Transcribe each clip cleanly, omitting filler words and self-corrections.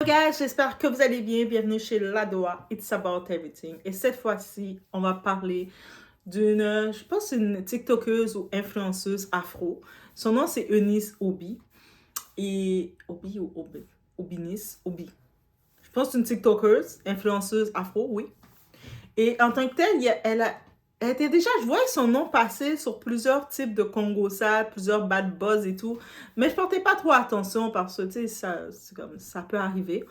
guys, j'espère que vous allez bien. Bienvenue chez Ladoa, It's About Everything. Et cette fois-ci, on va parler d'une, je pense, une TikTokeuse ou influenceuse afro. Son nom, c'est Eunice Obi. Et Obi ou Obi? Obinis? Obi. Je pense une TikTokeuse, influenceuse afro, oui. Et en tant que telle, elle était déjà, je voyais son nom passer sur plusieurs types de Congosat, plusieurs bad buzz et tout, mais je portais pas trop attention parce que, tu sais, ça peut arriver.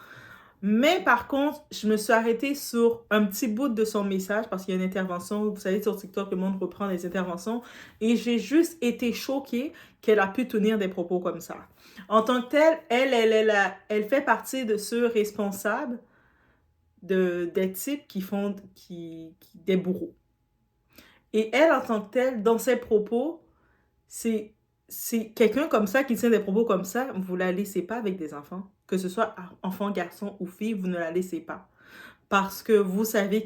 Mais par contre, je me suis arrêtée sur un petit bout de son message parce qu'il y a une intervention, vous savez, sur TikTok, le monde reprend les interventions, et j'ai juste été choquée qu'elle a pu tenir des propos comme ça. En tant que telle, elle fait partie de ceux responsables des types des bourreaux. Et elle, en tant que telle, dans ses propos, c'est quelqu'un comme ça qui tient des propos comme ça, vous la laissez pas avec des enfants. Que ce soit enfant, garçon ou fille, vous ne la laissez pas. Parce que vous savez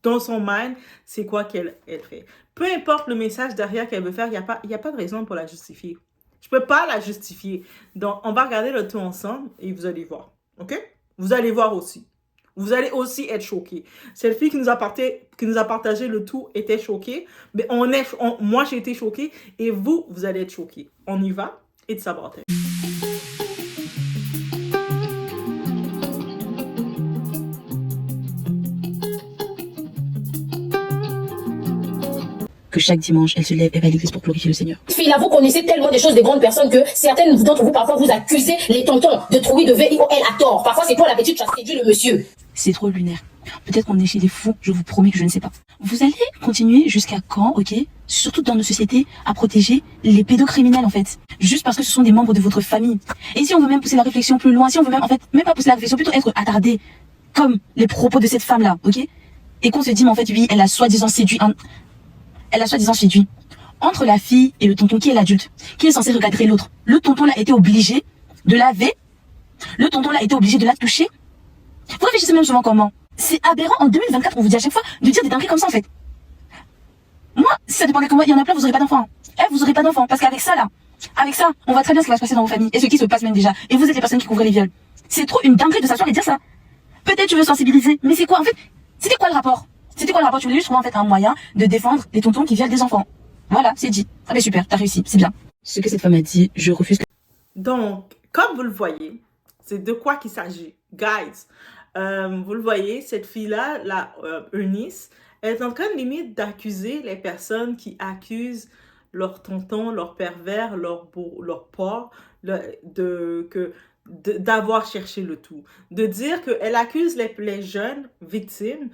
dans son mind, c'est quoi qu'elle fait. Peu importe le message derrière qu'elle veut faire, il y a pas de raison pour la justifier. Je peux pas la justifier. Donc, on va regarder le tout ensemble et vous allez voir. OK? Vous allez voir aussi. Vous allez aussi être choqués. Cette fille qui nous a partagé le tout était choquée. Mais moi, j'ai été choquée et vous allez être choqués. On y va? It's about it. Que chaque dimanche, elle se lève et va à l'église pour glorifier le Seigneur. Fille, là, vous connaissez tellement des choses des grandes personnes que certaines d'entre vous, parfois, vous accusez les tontons de trouver de VIOL à tort. Parfois, c'est toi la petite, tu as séduit le monsieur. C'est trop lunaire. Peut-être qu'on est chez des fous, je vous promets que je ne sais pas. Vous allez continuer jusqu'à quand, ok? Surtout dans nos sociétés, à protéger les pédocriminels, en fait. Juste parce que ce sont des membres de votre famille. Et si on veut même pousser la réflexion plus loin, si on veut même, en fait, même pas pousser la réflexion, plutôt être attardé, comme les propos de cette femme-là, ok? Et qu'on se dit, mais en fait, oui, elle a soi-disant séduit entre la fille et le tonton qui est l'adulte, qui est censé regarder l'autre. Le tonton l'a été obligé de laver. Le tonton l'a été obligé de la toucher. Vous réfléchissez même souvent comment? C'est aberrant en 2024, on vous dit à chaque fois de dire des dingueries comme ça en fait. Moi, si ça dépendait que moi, il y en a plein, vous aurez pas d'enfants. Vous aurez pas d'enfants, parce qu'avec ça là, on voit très bien ce qui va se passer dans vos familles et ce qui se passe même déjà. Et vous êtes les personnes qui couvrent les viols. C'est trop une dinguerie de s'asseoir et dire ça. Peut-être tu veux sensibiliser, mais c'est quoi en fait? C'était quoi le rapport? Tu voulais juste trouver en fait un moyen de défendre les tontons qui violent des enfants. Voilà, c'est dit. Ah ben super, t'as réussi, c'est bien. Ce que cette femme a dit, je refuse. Donc, comme vous le voyez, c'est de quoi qu'il s'agit. Guys, vous le voyez, cette fille-là, Eunice, elle est en train limite d'accuser les personnes qui accusent leur tonton, leur pervers, leur porc, d'avoir cherché le tout. De dire qu'elle accuse les jeunes victimes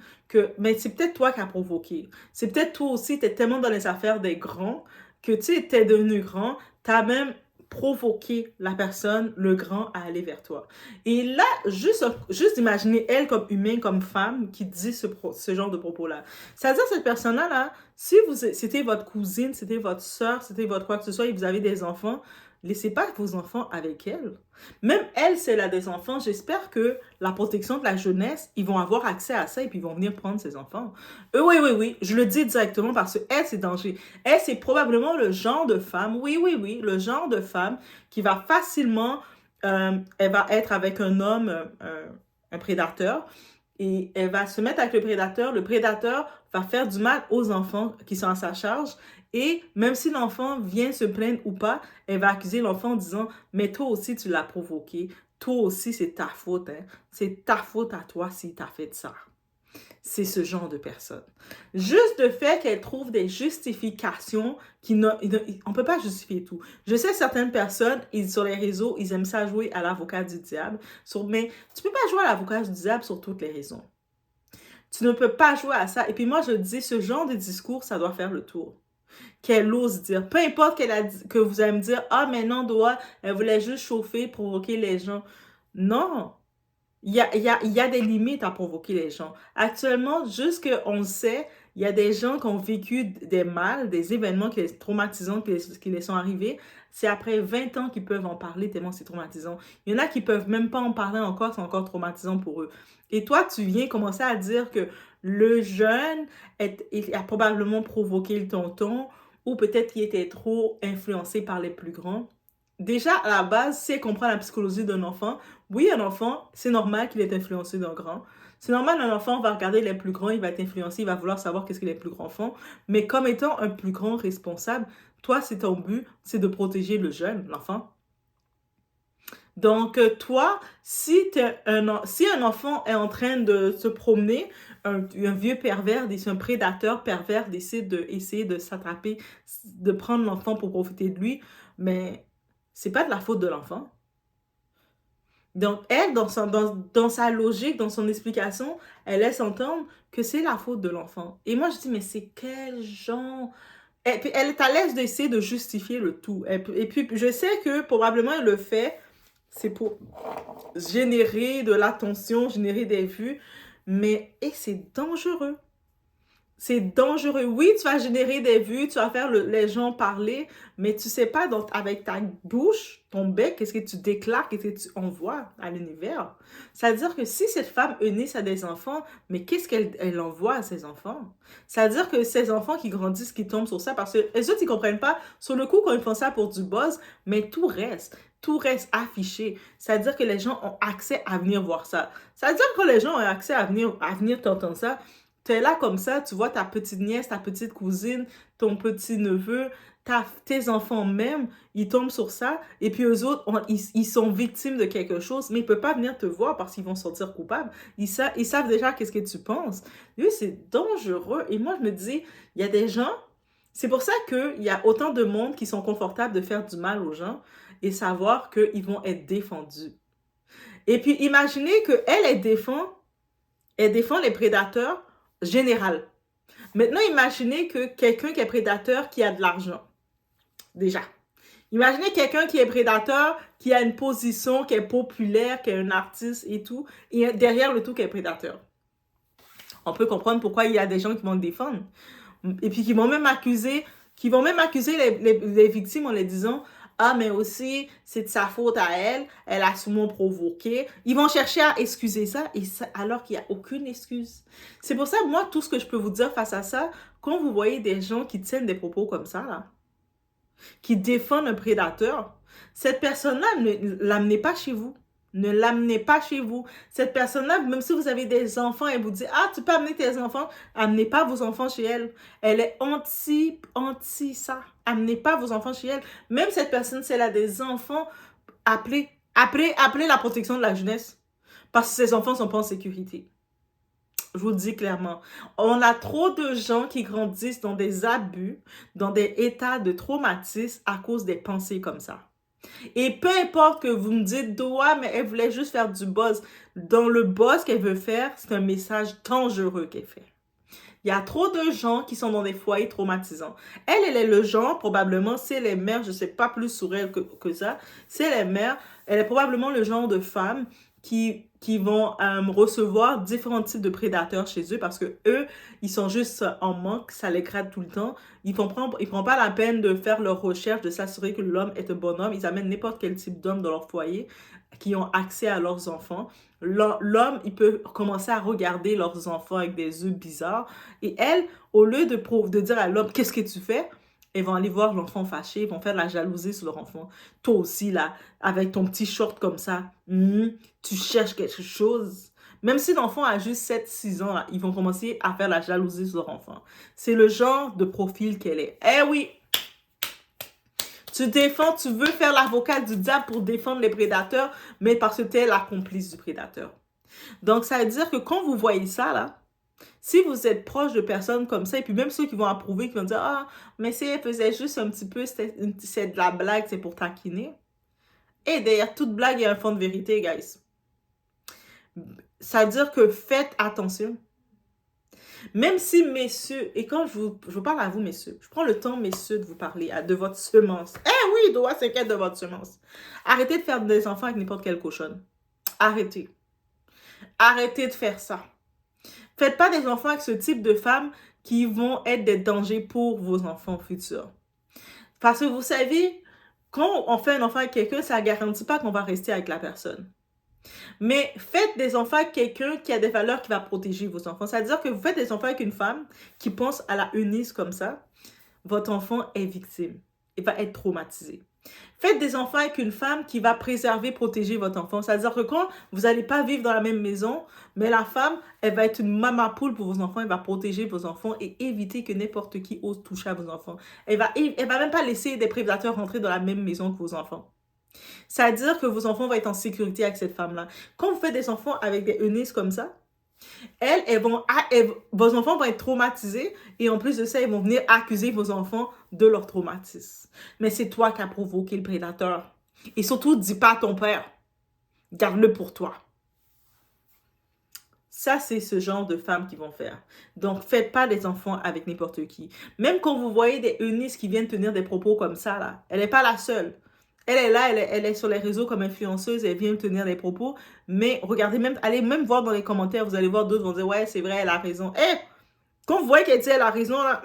mais c'est peut-être toi qui as provoqué. C'est peut-être toi aussi, tu es tellement dans les affaires des grands que tu sais, t'es devenu grand, tu as même provoquer la personne, le grand, à aller vers toi. Et là, juste imaginer elle comme humain, comme femme, qui dit ce genre de propos-là. C'est-à-dire, cette personne-là, là, si c'était votre cousine, c'était votre soeur, c'était votre quoi que ce soit, et vous avez des enfants, laissez pas vos enfants avec elle. Même elle, si elle a des enfants, j'espère que la protection de la jeunesse, ils vont avoir accès à ça et puis ils vont venir prendre ses enfants. Oui, je le dis directement parce que elle, c'est danger. Elle, c'est probablement le genre de femme, oui, le genre de femme qui va facilement, elle va être avec un homme, un prédateur, et elle va se mettre avec le prédateur va faire du mal aux enfants qui sont à sa charge, et même si l'enfant vient se plaindre ou pas, elle va accuser l'enfant en disant « Mais toi aussi, tu l'as provoqué. Toi aussi, c'est ta faute. Hein? C'est ta faute à toi si tu as fait ça. » C'est ce genre de personne. Juste le fait qu'elle trouve des justifications on ne peut pas justifier tout. Je sais certaines personnes, sur les réseaux, ils aiment ça jouer à l'avocat du diable. Mais tu ne peux pas jouer à l'avocat du diable sur toutes les raisons. Tu ne peux pas jouer à ça. Et puis moi, je dis, ce genre de discours, ça doit faire le tour. Qu'elle ose dire. Peu importe que vous allez me dire, ah, mais non, elle voulait juste chauffer, provoquer les gens. Non. Il y a des limites à provoquer les gens. Actuellement, juste qu'on le sait, il y a des gens qui ont vécu des mal, des événements traumatisants qui les sont arrivés. C'est après 20 ans qu'ils peuvent en parler tellement c'est traumatisant. Il y en a qui peuvent même pas en parler encore, c'est encore traumatisant pour eux. Et toi, tu viens commencer à dire que le jeune a probablement provoqué le tonton ou peut-être qu'il était trop influencé par les plus grands. déjà, à la base, si elle comprend la psychologie d'un enfant, oui, un enfant, c'est normal qu'il est influencé d'un grand. C'est normal, un enfant va regarder les plus grands, il va être influencé, il va vouloir savoir qu'est-ce que les plus grands font. Mais comme étant un plus grand responsable, toi, c'est ton but, c'est de protéger le jeune, l'enfant. Donc, toi, si un enfant est en train de se promener, un vieux pervers, un prédateur pervers décide d'essayer de s'attraper, de prendre l'enfant pour profiter de lui, mais c'est pas de la faute de l'enfant. Donc, elle, dans sa logique, dans son explication, elle laisse entendre que c'est la faute de l'enfant. Et moi, je dis, mais c'est quel genre... Et puis, elle est à l'aise d'essayer de justifier le tout. Et puis, je sais que probablement elle le fait, c'est pour générer de l'attention, générer des vues, mais et c'est dangereux. C'est dangereux. Oui, tu vas générer des vues, tu vas faire les gens parler, mais tu sais pas donc, avec ta bouche, ton bec, qu'est-ce que tu déclares, qu'est-ce que tu envoies à l'univers. C'est-à-dire que si cette femme unisse à des enfants, mais qu'est-ce qu'elle envoie à ses enfants? C'est-à-dire que ces enfants qui grandissent, qui tombent sur ça, parce que les autres, ils comprennent pas, sur le coup, quand ils font ça pour du buzz, mais tout reste. Tout reste affiché. C'est-à-dire que les gens ont accès à venir voir ça. C'est-à-dire que quand les gens ont accès à venir t'entendre ça, t'es là comme ça, tu vois ta petite nièce, ta petite cousine, ton petit neveu, tes enfants même, ils tombent sur ça, et puis eux autres, ils sont victimes de quelque chose, mais ils ne peuvent pas venir te voir parce qu'ils vont se sentir coupables. Ils savent déjà qu'est-ce que tu penses. Oui, c'est dangereux. Et moi, je me dis, il y a des gens, c'est pour ça qu'il y a autant de monde qui sont confortables de faire du mal aux gens et savoir qu'ils vont être défendus. Et puis, imaginez qu'elle défend les prédateurs général. Maintenant, imaginez que quelqu'un qui est prédateur, qui a de l'argent. Déjà. Imaginez quelqu'un qui est prédateur, qui a une position, qui est populaire, qui est un artiste et tout, et derrière le tout qui est prédateur. On peut comprendre pourquoi il y a des gens qui vont le défendre. Et puis qui vont même accuser les victimes en les disant ah, mais aussi, c'est de sa faute à elle, elle a souvent provoqué. Ils vont chercher à excuser ça, alors qu'il n'y a aucune excuse. C'est pour ça, moi, tout ce que je peux vous dire face à ça, quand vous voyez des gens qui tiennent des propos comme ça, là, qui défendent un prédateur, cette personne-là, ne l'amenez pas chez vous. Ne l'amenez pas chez vous. Cette personne-là, même si vous avez des enfants, elle vous dit « Ah, tu peux amener tes enfants. » Amenez pas vos enfants chez elle. Elle est anti ça. Amenez pas vos enfants chez elle. Même cette personne, si elle a des enfants, appelez la protection de la jeunesse. Parce que ses enfants sont pas en sécurité. Je vous le dis clairement. On a trop de gens qui grandissent dans des abus, dans des états de traumatisme à cause des pensées comme ça. Et peu importe que vous me dites, Doa, mais elle voulait juste faire du buzz. Dans le buzz qu'elle veut faire, c'est un message dangereux qu'elle fait. Il y a trop de gens qui sont dans des foyers traumatisants. Elle est le genre, probablement, si elle est mère, je ne sais pas plus sur elle que ça, si elle est mère, elle est probablement le genre de femme qui vont recevoir différents types de prédateurs chez eux parce que eux, ils sont juste en manque, ça les gratte tout le temps. Ils ne prennent pas la peine de faire leurs recherches, de s'assurer que l'homme est un bon homme. Ils amènent n'importe quel type d'homme dans leur foyer qui ont accès à leurs enfants. L'homme, il peut commencer à regarder leurs enfants avec des yeux bizarres. Et elle, au lieu de dire à l'homme, qu'est-ce que tu fais? Ils vont aller voir l'enfant fâché, ils vont faire de la jalousie sur leur enfant. Toi aussi, là, avec ton petit short comme ça, tu cherches quelque chose. Même si l'enfant a juste 7-6 ans, là, ils vont commencer à faire la jalousie sur leur enfant. C'est le genre de profil qu'elle est. Eh oui! Tu veux faire l'avocat du diable pour défendre les prédateurs, mais parce que tu es la complice du prédateur. Donc, ça veut dire que quand vous voyez ça, là, si vous êtes proche de personnes comme ça, et puis même ceux qui vont approuver, qui vont dire « Ah, mais si elle faisait juste un petit peu, c'est de la blague, c'est pour taquiner. » Et derrière toute blague, il y a un fond de vérité, guys. Ça veut dire que faites attention. Même si, messieurs, et quand je vous parle à vous, messieurs, je prends le temps, messieurs, de vous parler de votre semence. Eh oui, Doa s'inquiète de votre semence. Arrêtez de faire des enfants avec n'importe quelle cochonne. Arrêtez. Arrêtez de faire ça. Faites pas des enfants avec ce type de femmes qui vont être des dangers pour vos enfants futurs. Parce que vous savez, quand on fait un enfant avec quelqu'un, ça ne garantit pas qu'on va rester avec la personne. Mais faites des enfants avec quelqu'un qui a des valeurs qui va protéger vos enfants. C'est-à-dire que vous faites des enfants avec une femme qui pense à la Eunice comme ça. Votre enfant est victime. Il va être traumatisé. Faites des enfants avec une femme qui va préserver, protéger votre enfant. C'est-à-dire que quand vous n'allez pas vivre dans la même maison, mais la femme, elle va être une maman poule pour vos enfants, elle va protéger vos enfants et éviter que n'importe qui ose toucher à vos enfants. Elle va même pas laisser des prédateurs rentrer dans la même maison que vos enfants. C'est-à-dire que vos enfants vont être en sécurité avec cette femme-là. Quand vous faites des enfants avec des eunices comme ça, vos enfants vont être traumatisés et en plus de ça, ils vont venir accuser vos enfants de leur traumatisme. Mais c'est toi qui as provoqué le prédateur. Et surtout, dis pas à ton père. Garde-le pour toi. Ça, c'est ce genre de femmes qui vont faire. Donc, faites pas des enfants avec n'importe qui. Même quand vous voyez des eunices qui viennent tenir des propos comme ça, là, elle n'est pas la seule. Elle est là, elle est sur les réseaux comme influenceuse, elle vient tenir des propos. Mais regardez, allez même voir dans les commentaires, vous allez voir d'autres vont dire, ouais, c'est vrai, elle a raison. Quand vous voyez qu'elle dit, elle a raison, là,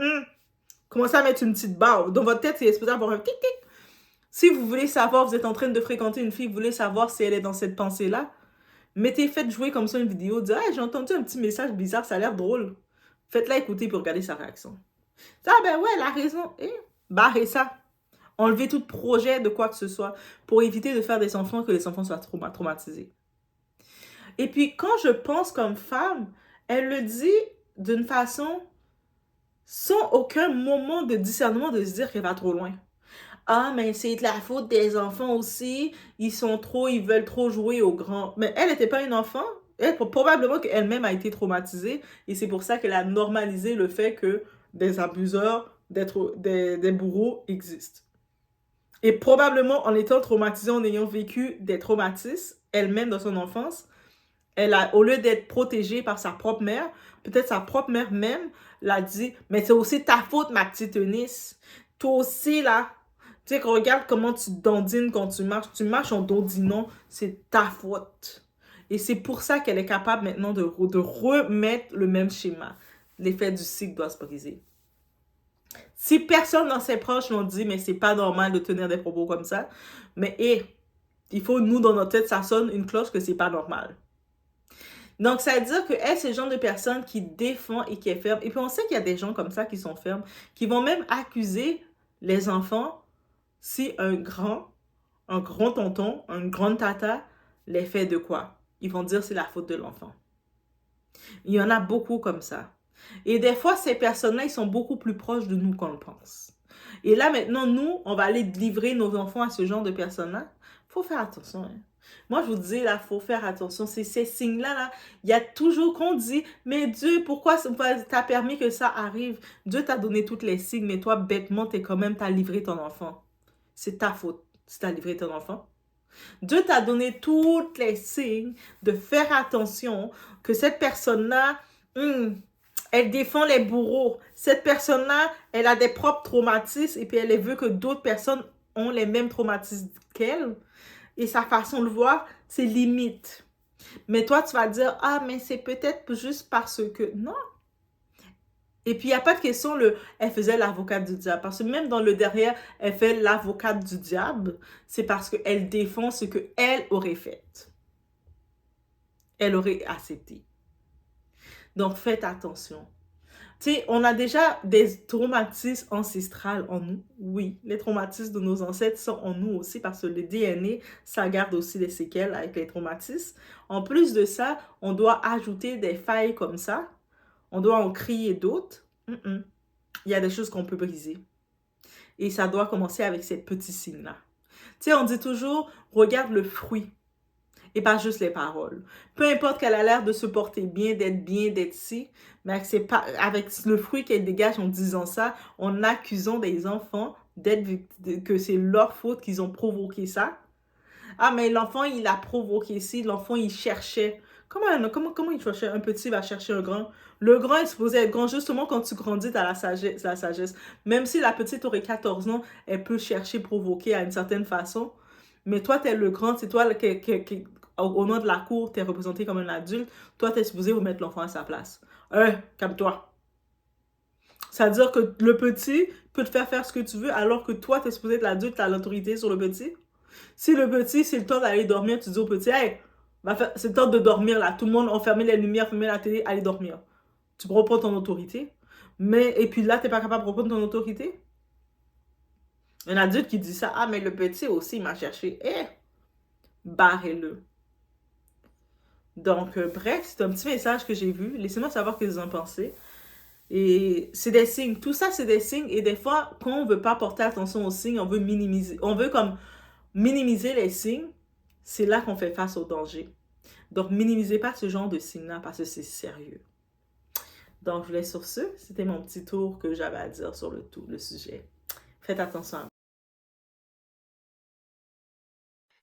commencez à mettre une petite barre. Dans votre tête, c'est supposé avoir un tic-tic. Si vous voulez savoir, vous êtes en train de fréquenter une fille, vous voulez savoir si elle est dans cette pensée-là, faites jouer comme ça une vidéo, dites, j'ai entendu un petit message bizarre, ça a l'air drôle. Faites-la écouter pour regarder sa réaction. Ah ben ouais, elle a raison. Barrez ça. Enlevez tout projet de quoi que ce soit pour éviter de faire des enfants, que les enfants soient traumatisés. Et puis, quand je pense comme femme, elle le dit d'une façon sans aucun moment de discernement de se dire qu'elle va trop loin. Ah, mais c'est de la faute des enfants aussi. Ils veulent trop jouer aux grands. Mais elle n'était pas une enfant. Probablement qu'elle-même a été traumatisée. Et c'est pour ça qu'elle a normalisé le fait que des abuseurs, des bourreaux existent. Et probablement, en étant traumatisée, en ayant vécu des traumatismes, elle-même dans son enfance, au lieu d'être protégée par sa propre mère, peut-être sa propre mère même l'a dit, mais c'est aussi ta faute, ma petite Eunice. Toi aussi, là, tu sais, regarde comment tu dandines quand tu marches en dandinant, c'est ta faute. Et c'est pour ça qu'elle est capable maintenant de remettre le même schéma. L'effet du cycle doit se briser. Si personne dans ses proches l'ont dit, mais c'est pas normal de tenir des propos comme ça, mais il faut, nous, dans notre tête, ça sonne une cloche que c'est pas normal. Donc, ça veut dire qu'elle, c'est le genre de personne qui défend et qui est ferme. Et puis, on sait qu'il y a des gens comme ça qui sont fermes, qui vont même accuser les enfants si un grand tonton, une grande tata les fait de quoi? Ils vont dire c'est la faute de l'enfant. Il y en a beaucoup comme ça. Et des fois, ces personnes-là, ils sont beaucoup plus proches de nous qu'on le pense. Et là, maintenant, nous, on va aller livrer nos enfants à ce genre de personnes-là. Il faut faire attention. Hein. Moi, je vous dis, là, il faut faire attention. C'est ces signes-là, là, il y a toujours qu'on dit, mais Dieu, pourquoi t'as permis que ça arrive? Dieu t'a donné tous les signes, mais toi, bêtement, t'as livré ton enfant. C'est ta faute si t'as livré ton enfant. Dieu t'a donné tous les signes de faire attention que cette personne-là, elle défend les bourreaux. Cette personne-là, elle a des propres traumatismes et puis elle veut que d'autres personnes ont les mêmes traumatismes qu'elle. Et sa façon de voir, c'est limite. Mais toi, tu vas dire, ah, mais c'est peut-être juste parce que... Non. Et puis, il n'y a pas de question, elle faisait l'avocate du diable. Parce que même dans le derrière, elle fait l'avocate du diable. C'est parce qu'elle défend ce qu'elle aurait fait. Elle aurait accepté. Donc, faites attention. Tu sais, on a déjà des traumatismes ancestrales en nous. Oui, les traumatismes de nos ancêtres sont en nous aussi parce que le DNA, ça garde aussi des séquelles avec les traumatismes. En plus de ça, on doit ajouter des failles comme ça. On doit en créer d'autres. Il y a des choses qu'on peut briser. Et ça doit commencer avec ces petits signes-là. Tu sais, on dit toujours, regarde le fruit. Et pas juste les paroles. Peu importe qu'elle a l'air de se porter bien, d'être si, mais avec le fruit qu'elle dégage en disant ça, en accusant des enfants que c'est leur faute qu'ils ont provoqué ça. Ah, mais l'enfant, il a provoqué ci, l'enfant, il cherchait. Comment il cherchait? Un petit va chercher un grand. Le grand est supposé être grand justement quand tu grandis, tu as la sagesse. Même si la petite aurait 14 ans, elle peut chercher, provoquer à une certaine façon. Mais toi, tu es le grand, c'est toi qui au nom de la cour, tu es représenté comme un adulte. Toi, tu es supposé remettre l'enfant à sa place. Calme-toi. Ça veut dire que le petit peut te faire ce que tu veux alors que toi, tu es supposé être l'adulte, tu as l'autorité sur le petit. Si le petit, c'est le temps d'aller dormir, tu dis au petit, hey, c'est le temps de dormir là. Tout le monde a fermé les lumières, fermé la télé, allez dormir. Tu reprends ton autorité. Et puis là, tu n'es pas capable de reprendre ton autorité. Un adulte qui dit ça, ah, mais le petit aussi m'a cherché. Barrez-le. Donc, bref, c'est un petit message que j'ai vu. Laissez-moi savoir ce que vous en pensez. Et c'est des signes. Tout ça, c'est des signes. Et des fois, quand on veut pas porter attention aux signes, on veut minimiser. On veut comme minimiser les signes. C'est là qu'on fait face au danger. Donc, minimisez pas ce genre de signes-là parce que c'est sérieux. Donc, je vous laisse sur ce. C'était mon petit tour que j'avais à dire sur le sujet. Faites attention à vous.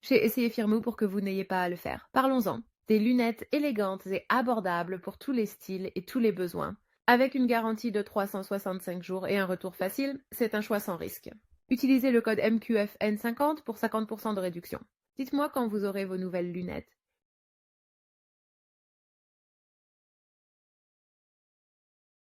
J'ai essayé Firmoo pour que vous n'ayez pas à le faire. Parlons-en. Des lunettes élégantes et abordables pour tous les styles et tous les besoins. Avec une garantie de 365 jours et un retour facile, c'est un choix sans risque. Utilisez le code MQFN50 pour 50% de réduction. Dites-moi quand vous aurez vos nouvelles lunettes.